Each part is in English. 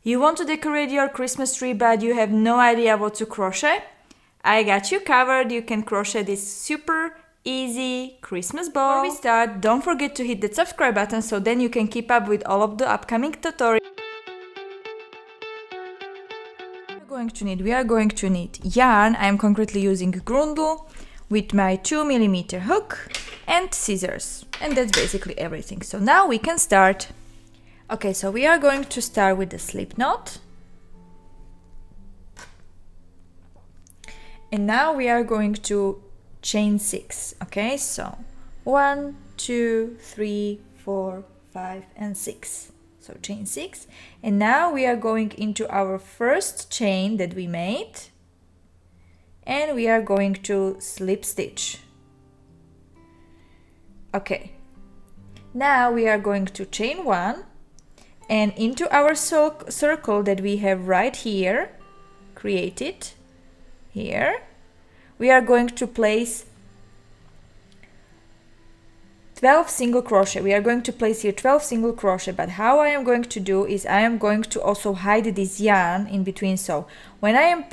You want to decorate your Christmas tree but you have no idea what to crochet? I got you covered. You can crochet this super easy Christmas ball. Before we start, don't forget to hit that subscribe button so then you can keep up with all of the upcoming tutorials. We are going to need yarn. I am concretely using grundle with my 2mm hook and scissors, and that's basically everything. So now we can start. Okay, so we are going to start with the slip knot, and now we are going to chain 6. Okay, so 1, 2, 3, 4, 5 and 6. So chain 6, and now we are going into our first chain that we made, and we are going to slip stitch. Okay, now we are going to chain 1, and into our circle that we have right here created here, we are going to place 12 single crochet. We are going to place here 12 single crochet, but how I am going to do is I am going to also hide this yarn in between. So when I am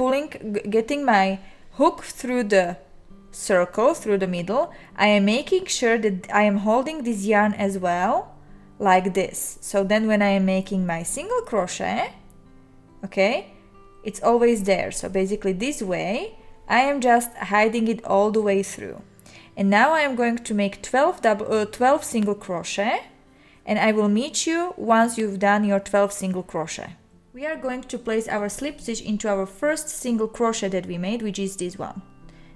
getting my hook through the circle, through the middle, I am making sure that I am holding this yarn as well, like this. So then when I am making my single crochet, okay, it's always there. So basically this way, I am just hiding it all the way through. And now I am going to make 12 single crochet, and I will meet you once you've done your 12 single crochet. We are going to place our slip stitch into our first single crochet that we made, which is this one.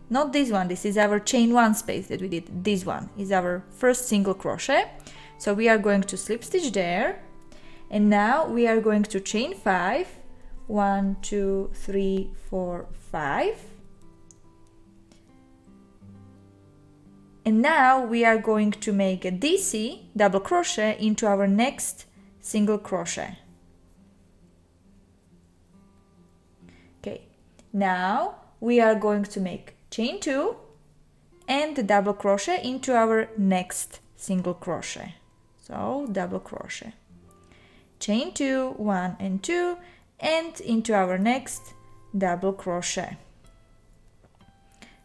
Not this one, this is our chain 1 space that we did. This one is our first single crochet. So we are going to slip stitch there, and now we are going to chain 5. 1, 2, 3, 4, 5. And now we are going to make a DC double crochet into our next single crochet. Okay, now we are going to make chain 2 and the double crochet into our next single crochet. So double crochet, chain 2, 1 and 2, and into our next double crochet.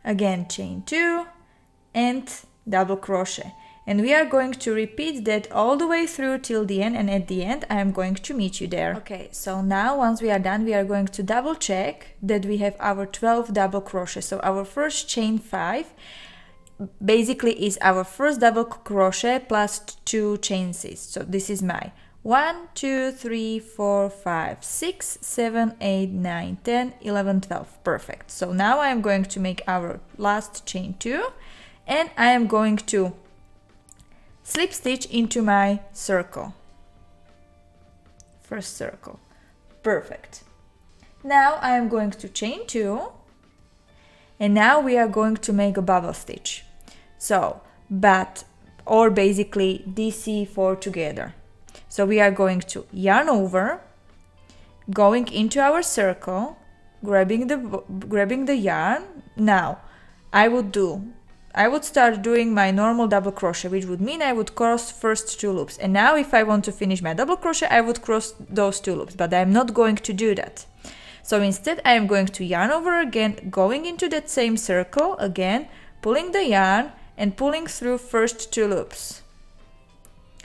Again, chain 2 and double crochet, and we are going to repeat that all the way through till the end, and at the end I am going to meet you there. Okay, so now once we are done, we are going to double check that we have our 12 double crochet. So our first chain 5 basically is our first double crochet plus 2 chain 6. So this is my 1, 2, 3, 4, 5, 6, 7, 8, 9, 10, 11, 12. Perfect. So now I am going to make our last chain 2, and I am going to slip stitch into my circle. First circle. Perfect. Now I am going to chain 2, and now we are going to make a bubble stitch. So, or basically DC4 together. So we are going to yarn over, going into our circle, grabbing the yarn. Now I would start doing my normal double crochet, which would mean I would cross first 2 loops. And now if I want to finish my double crochet, I would cross those 2 loops, but I'm not going to do that. So instead I am going to yarn over again, going into that same circle again, pulling the yarn and pulling through first 2 loops.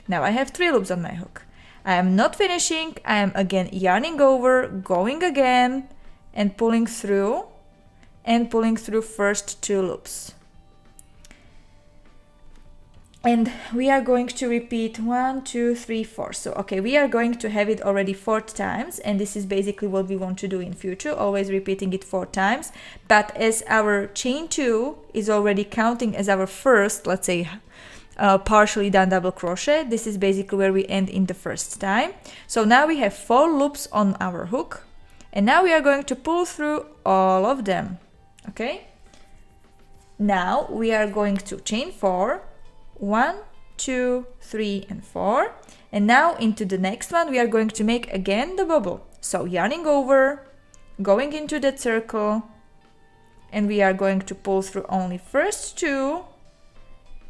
Now I have 3 loops on my hook. I am not finishing, I am again yarning over, going again and pulling through first 2 loops. And we are going to repeat 1, 2, 3, 4. So okay, we are going to have it already 4 times, and this is basically what we want to do in future, always repeating it 4 times. But as our chain 2 is already counting as our first, let's say, partially done double crochet, this is basically where we end in the first time. So now we have 4 loops on our hook, and now we are going to pull through all of them. Okay, now we are going to chain 4, 1, 2, 3 and 4, and now into the next one we are going to make again the bubble. So yarning over, going into that circle, and we are going to pull through only first 2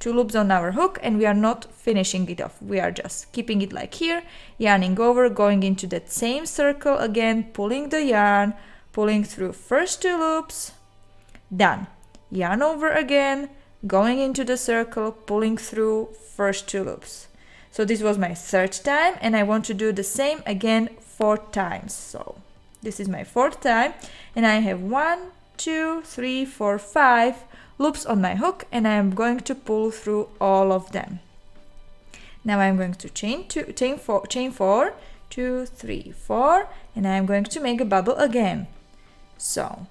2 loops on our hook, and we are not finishing it off. We are just keeping it like here, yarning over, going into that same circle again, pulling the yarn, pulling through first 2 loops, done. Yarn over again, going into the circle, pulling through first 2 loops. So this was my 3rd time, and I want to do the same again 4 times. So this is my 4th time, and I have 1, 2, 3, 4, 5 loops on my hook, and I am going to pull through all of them. Now I'm going to chain 4, 2, 3, 4, and I am going to make a bubble again. So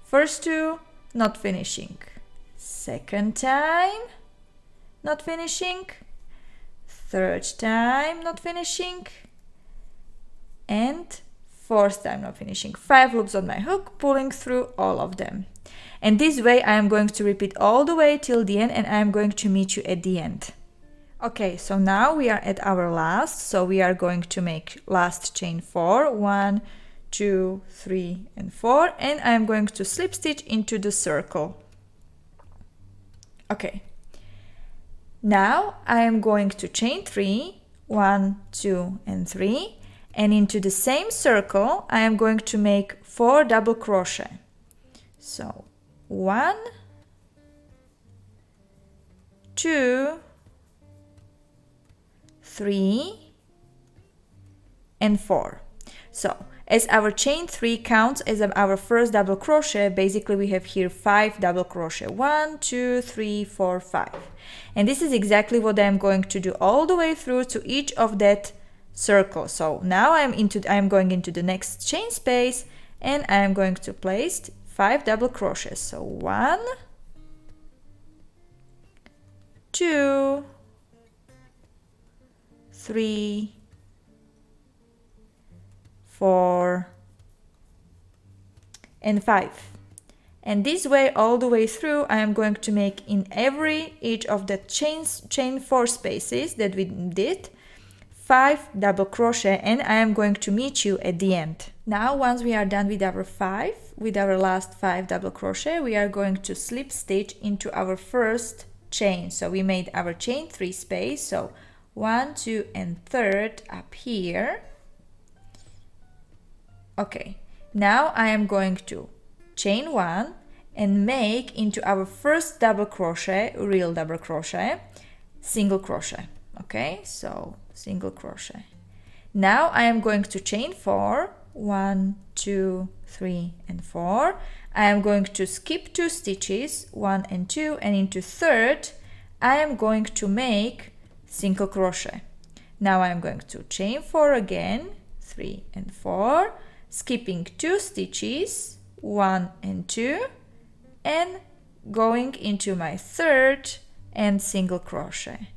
first 2, not finishing. 2nd time, not finishing. 3rd time, not finishing. And 4th time, not finishing. 5 loops on my hook, pulling through all of them. And this way I am going to repeat all the way till the end, and I am going to meet you at the end. Okay, so now we are at our last, so we are going to make last chain 4, 1, 2, 3, and 4, and I am going to slip stitch into the circle. Okay, now I am going to chain 3, 1, 2, and 3, and into the same circle I am going to make 4 double crochet. So 1, 2, 3, and 4. So as our chain 3 counts as our first double crochet, basically we have here 5 double crochet. 1, 2, 3, 4, 5. And this is exactly what I'm going to do all the way through to each of that circle. So now I'm going into the next chain space, and I'm going to place 5 double crochets. So 1, 2, 3, 4, and 5. And this way all the way through I am going to make in each of the chain 4 spaces that we did 5 double crochet, and I am going to meet you at the end. Now once we are done with our last 5 double crochet, we are going to slip stitch into our first chain. So we made our chain 3 space, so 1, 2, and 3rd up here. Okay, now I am going to chain 1 and make into our first double crochet, real double crochet, single crochet. Okay, so single crochet. Now I am going to chain 4, 1, 2, 3, and 4. I am going to skip 2 stitches, 1 and 2, and into 3rd I am going to make single crochet. Now I am going to chain 4 again, 3 and 4, skipping 2 stitches, 1 and 2, and going into my 3rd and single crochet.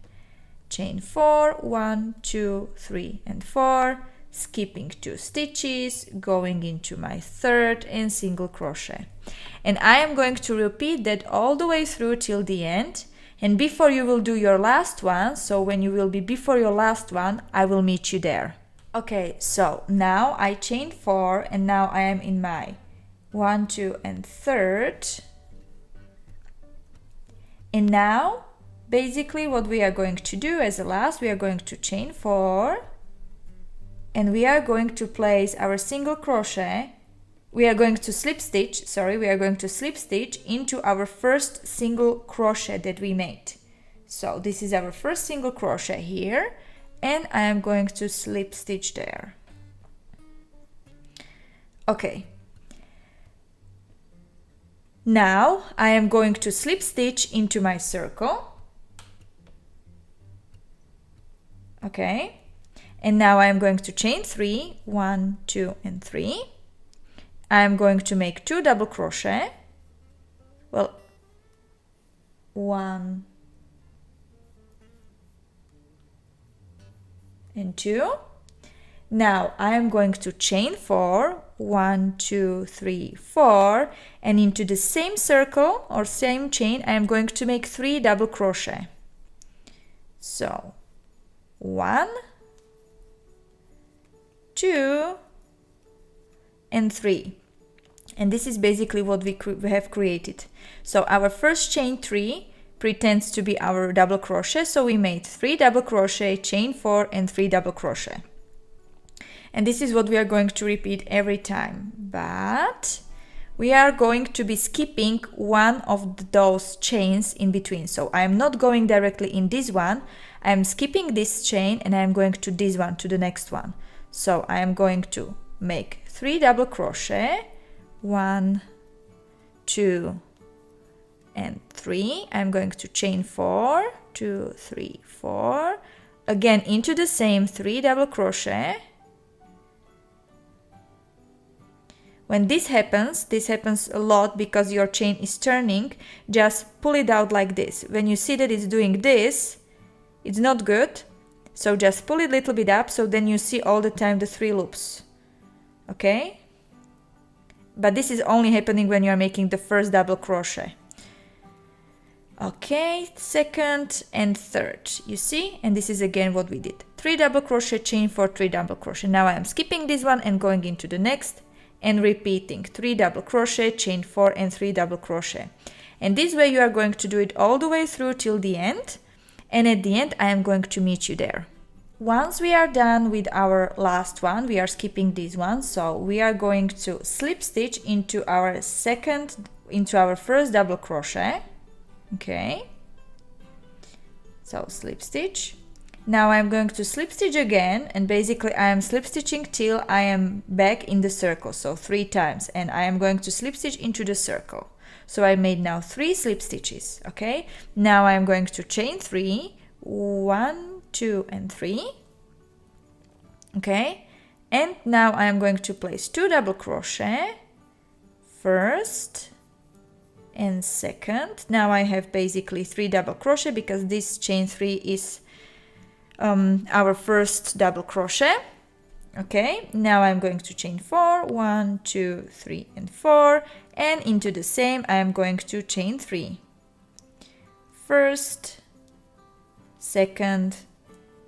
Chain 4, 1, 2, 3, and 4, skipping 2 stitches, going into my 3rd and single crochet. And I am going to repeat that all the way through till the end. And before you will do your last one, so when you will be before your last one, I will meet you there. Okay, so now I chained 4, and now I am in my 1, 2, and 3rd. And now basically what we are going to do as a last, we are going to chain 4, and we are going to place our single crochet. We are going to slip stitch into our first single crochet that we made. So this is our first single crochet here, and I am going to slip stitch there. Okay. Now I am going to slip stitch into my circle. Okay. And now I am going to chain 3, 1, 2, and 3. I am going to make 2 double crochet. Well, 1 and 2. Now I am going to chain 4, 1, 2, 3, 4, and into the same circle or same chain I am going to make 3 double crochet. So 1, 2, and 3. And this is basically what we have created. So our first chain 3 pretends to be our double crochet. So we made 3 double crochet, chain 4 and 3 double crochet. And this is what we are going to repeat every time, but we are going to be skipping one of those chains in between. So I am not going directly in this one, I am skipping this chain and I am going to this one, to the next one. So I am going to make 3 double crochet, 1, 2 and 3. I'm going to chain 4, 2, 3, 4, again into the same 3 double crochet. When this happens a lot because your chain is turning, just pull it out like this. When you see that it's doing this, it's not good, so just pull it a little bit up, so then you see all the time the 3 loops, okay? But this is only happening when you are making the first double crochet. Okay, second and third, you see? And this is again what we did. 3 double crochet, chain 4, 3 double crochet. Now I am skipping this one and going into the next and repeating 3 double crochet, chain 4 and 3 double crochet. And this way you are going to do it all the way through till the end. And at the end I am going to meet you there. Once we are done with our last one, we are skipping this one, so we are going to slip stitch into our first double crochet. Okay, so slip stitch. Now I'm going to slip stitch again, and basically I am slip stitching till I am back in the circle, so 3 times, and I am going to slip stitch into the circle. So I made now 3 slip stitches. Okay, now I'm going to chain 3, 1, 2 and 3. Okay, and now I am going to place 2 double crochet, first and second. Now I have basically 3 double crochet because this chain 3 is our first double crochet. Okay, now I'm going to chain 4, 1, 2, 3 and 4, and into the same I am going to chain 3, first, second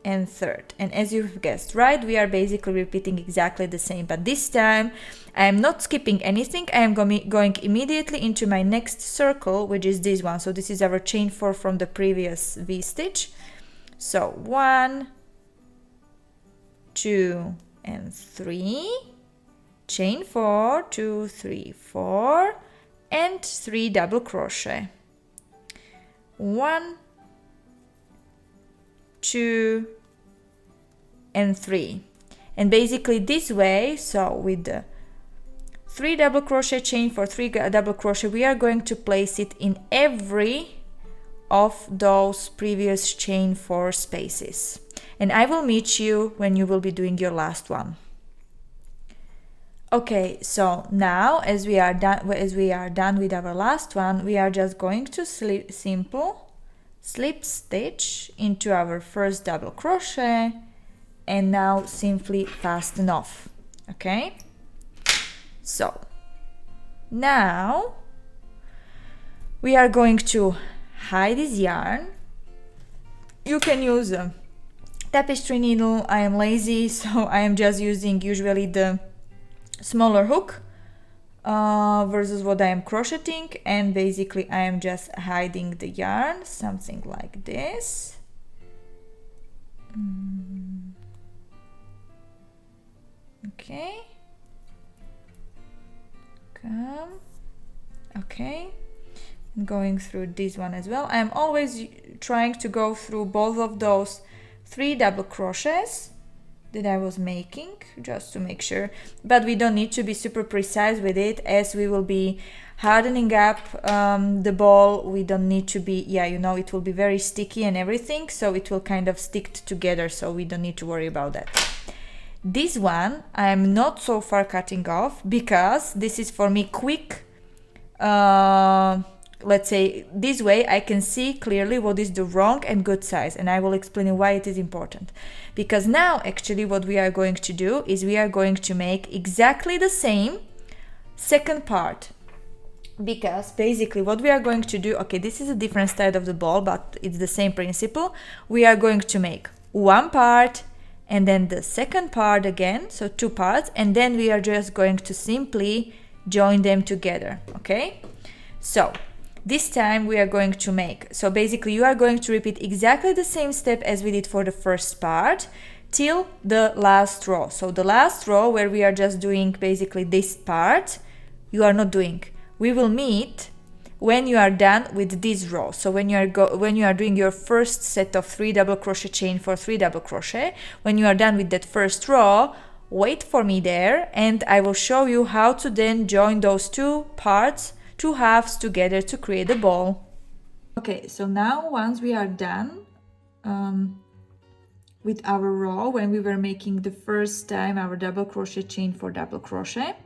and third. And as you've guessed right, we are basically repeating exactly the same, but this time I am not skipping anything. I am going immediately into my next circle, which is this one. So this is our chain 4 from the previous V stitch. So 1, 2 and 3, chain 4, 2, 3, 4 and 3 double crochet, 1, 2 and 3. And basically this way, so with the 3 double crochet, chain for 3 double crochet, we are going to place it in every of those previous chain 4 spaces. And I will meet you when you will be doing your last one. Okay, so now as we are done with our last one, we are just going to simple slip stitch into our first double crochet and now simply fasten off. Okay, so now we are going to hide this yarn. You can use a tapestry needle. I am lazy, so I am just using usually the smaller hook versus what I am crocheting, and basically I am just hiding the yarn, something like this. Okay, come, okay, and going through this one as well. I am always trying to go through both of those 3 double crochets that I was making, just to make sure, but we don't need to be super precise with it, as we will be hardening up the ball. We don't need to be, yeah, you know, it will be very sticky and everything, so it will kind of stick together, so we don't need to worry about that. This one I am not so far cutting off because this is for me quick. Let's say this way I can see clearly what is the wrong and good size, and I will explain why it is important. Because now actually what we are going to do is we are going to make exactly the same second part, because basically what we are going to do, okay, this is a different side of the ball, but it's the same principle. We are going to make one part and then the second part again, so 2 parts, and then we are just going to simply join them together. Okay, so This time we are going to make, so basically you are going to repeat exactly the same step as we did for the first part till the last row. So the last row where we are just doing basically this part, you are not doing. We will meet when you are done with this row. So when you are doing your first set of 3 double crochet chain for 3 double crochet, when you are done with that first row, wait for me there and I will show you how to then join those two parts, two halves together to create a ball. Okay, so now once we are done with our row, when we were making the first time our double crochet chain for double crochet,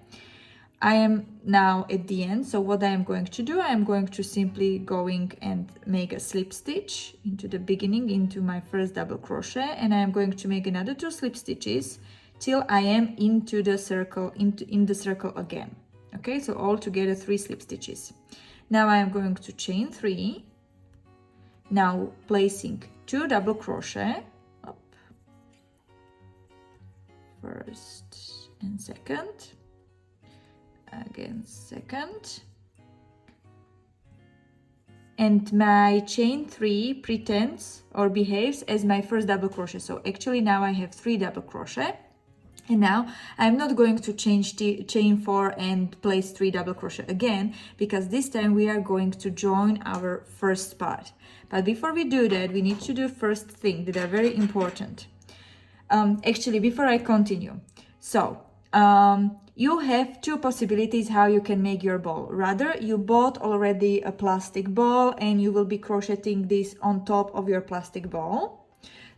I am now at the end. So what I am going to do, I am going to simply going and make a slip stitch into the beginning into my first double crochet, and I am going to make another 2 slip stitches till I am into the circle, in the circle again. Okay, so all together 3 slip stitches. Now I am going to chain 3, now placing 2 double crochet, up, first and second, again second, and my chain 3 pretends or behaves as my first double crochet. So actually now I have 3 double crochet, and now I'm not going to change the chain 4 and place 3 double crochet again, because this time we are going to join our first part. But before we do that, we need to do first thing that are very important. Actually, before I continue, so you have 2 possibilities how you can make your ball. Rather, you bought already a plastic ball and you will be crocheting this on top of your plastic ball.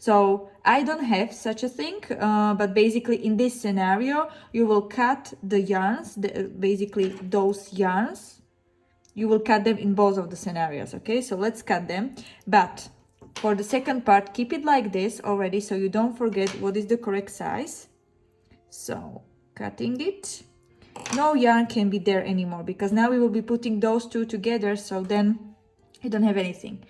So I don't have such a thing, but basically in this scenario, you will cut the yarns, basically those yarns, you will cut them in both of the scenarios, okay? So let's cut them, but for the second part, keep it like this already so you don't forget what is the correct size. So cutting it, no yarn can be there anymore because now we will be putting those 2 together, so then you don't have anything.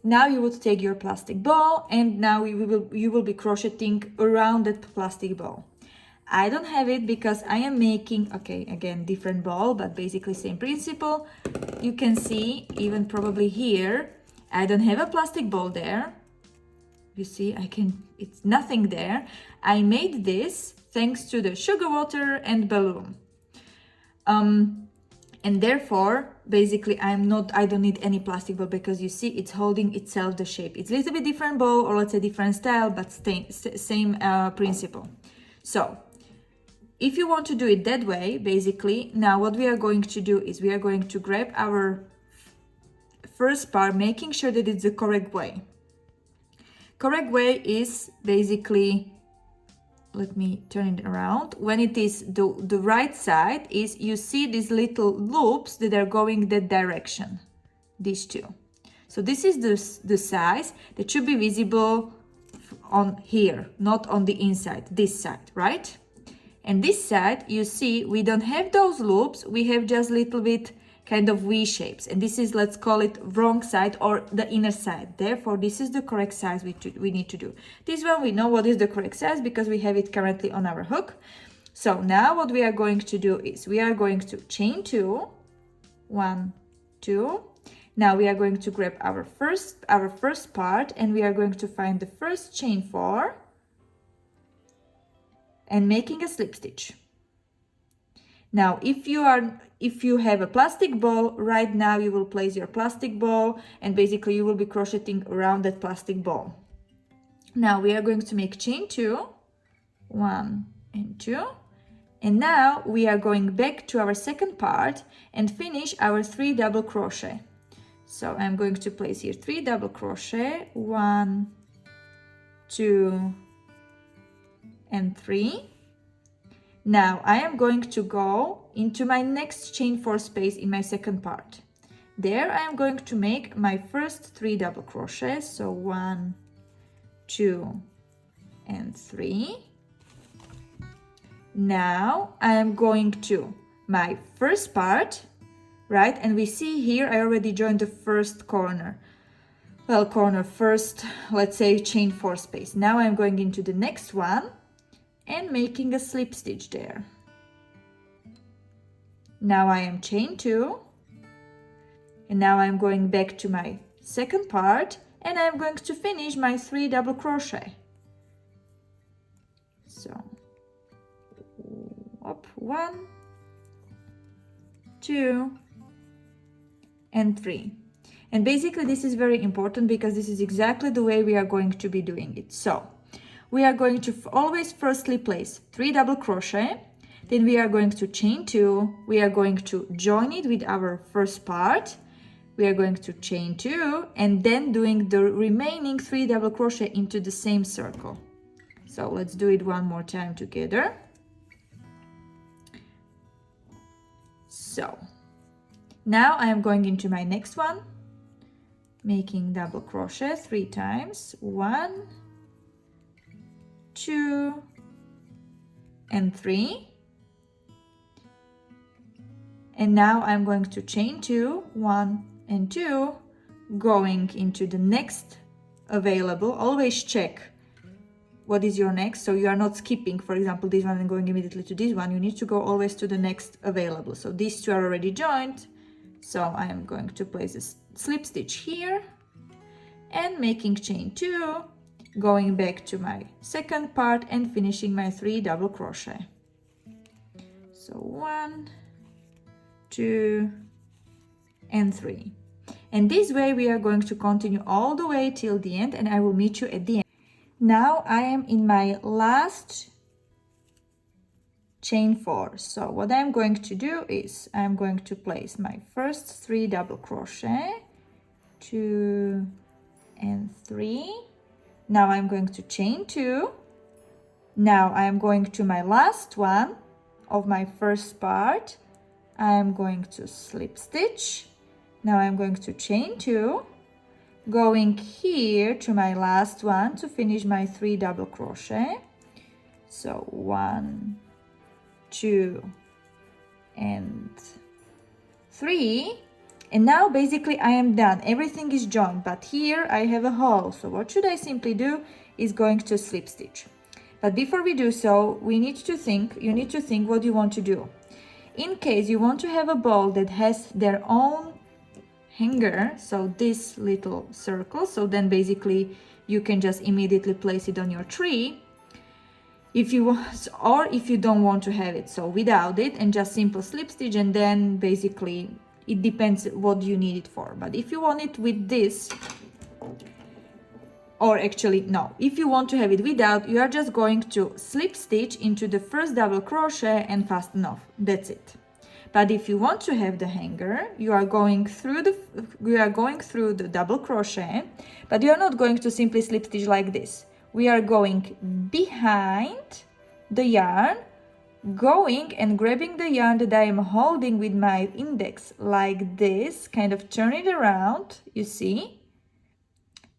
Now you would take your plastic ball and now you will be crocheting around that plastic ball. I don't have it because I am making, okay, again, different ball, but basically same principle. You can see even probably here, I don't have a plastic ball there. You see, it's nothing there. I made this thanks to the sugar water and balloon. And therefore, basically, I don't need any plastic ball because you see it's holding itself the shape. It's a little bit different ball, or let's say different style, but same principle. So if you want to do it that way, basically, now what we are going to do is we are going to grab our first part, making sure that it's the correct way. Correct way is basically, let me turn it around. When it is the right side, is you see these little loops that are going that direction, these 2. So this is the size that should be visible on here, not on the inside, this side, right? And this side, you see, we don't have those loops, we have just little bit kind of V shapes, and this is, let's call it wrong side or the inner side. Therefore, this is the correct size we need to do. This one we know what is the correct size because we have it currently on our hook. So now what we are going to do is we are going to chain 2, 1, 2. Now we are going to grab our first part and we are going to find the first chain 4 and making a slip stitch. Now, if you have a plastic ball, right now you will place your plastic ball and basically you will be crocheting around that plastic ball. Now we are going to make chain 2, 1 and 2. And now we are going back to our second part and finish our 3 double crochet. So I'm going to place here 3 double crochet, 1, 2, and 3. Now I am going to go into my next chain 4 space in my second part. There I am going to make my first 3 double crochets, so 1, 2, and 3. Now I am going to my first part, right? And we see here I already joined the first corner. Well, first, let's say chain 4 space. Now I'm going into the next one and making a slip stitch there. Now I am chain 2 And now I'm going back to my second part and I'm going to finish my 3 double crochet. So up 1, 2 and 3. And basically this is very important because this is exactly the way we are going to be doing it. So we are going to always firstly place 3 double crochet, then we are going to chain 2, we are going to join it with our first part, we are going to chain 2 and then doing the remaining 3 double crochet into the same circle. So let's do it one more time together. So now I am going into my next one, making double crochet 3 times, 1, 2 and 3. And now I'm going to chain 2, 1 and 2, going into the next available. Always check what is your next, so you are not skipping, for example, this one and going immediately to this one. You need to go always to the next available. So these two are already joined, so I am going to place a slip stitch here and making chain 2, going back to my second part and finishing my 3 double crochet. So 1, 2 and 3. And this way we are going to continue all the way till the end, and I will meet you at the end. Now I am in my last chain 4. So what I'm going to do is I'm going to place my first 3 double crochet, 2 and 3. Now I'm going to chain 2. Now I am going to my last one of my first part. I am going to slip stitch. Now I'm going to chain 2, going here to my last one to finish my 3 double crochet. So 1, 2 and 3. And now basically I am done. Everything is joined, but here I have a hole. So what should I simply do is going to slip stitch. But before we do so, you need to think what you want to do. In case you want to have a ball that has their own hanger, so this little circle, so then basically you can just immediately place it on your tree if you want, or if you don't want to have it, so without it and just simple slip stitch, and then basically it depends what you need it for. But if you want it with this, or actually no, if you want to have it without, you are just going to slip stitch into the first double crochet and fasten off. That's it. But if you want to have the hanger, you are going through the double crochet, but you are not going to simply slip stitch like this. We are going behind the yarn, going and grabbing the yarn that I am holding with my index like this, kind of turn it around, you see.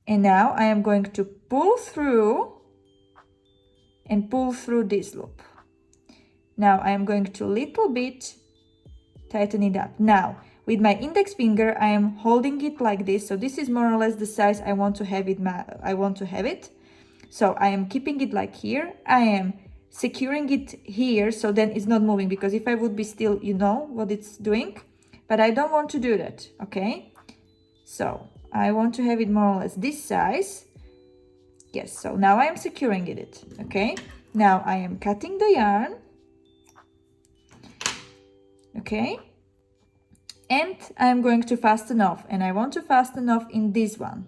And now I am going to pull through this loop. Now I am going to little bit tighten it up. Now with my index finger I am holding it like this, so this is more or less the size I want to have it. So I am keeping it like here. I am securing it here, so then it's not moving, because if I would be still, you know what it's doing, but I don't want to do that. Okay, so I want to have it more or less this size. Yes, so now I am securing it. Okay, now I am cutting the yarn. Okay, and I'm going to fasten off, and I want to fasten off in this one.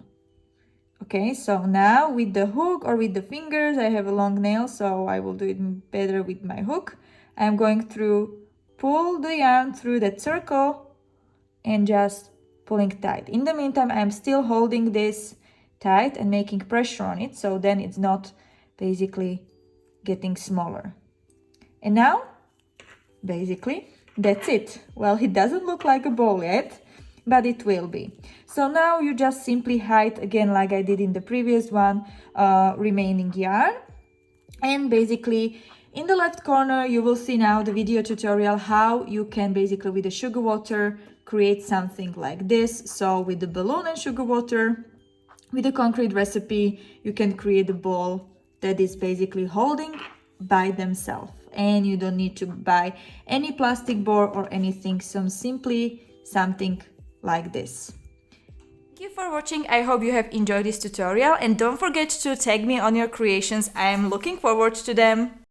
Okay, so now with the hook or with the fingers, I have a long nail, so I will do it better with my hook. I'm going to pull the yarn through that circle and just pulling tight. In the meantime, I'm still holding this tight and making pressure on it, so then it's not basically getting smaller. And now basically that's it. Well, it doesn't look like a ball yet, but it will be. So now you just simply hide again, like I did in the previous one, remaining yarn. And basically in the left corner you will see now the video tutorial how you can basically with the sugar water create something like this. So with the balloon and sugar water, with the concrete recipe, you can create a ball that is basically holding by themselves, and you don't need to buy any plastic ball or anything. So simply something like this. Thank you for watching. I hope you have enjoyed this tutorial, and don't forget to tag me on your creations. I am looking forward to them.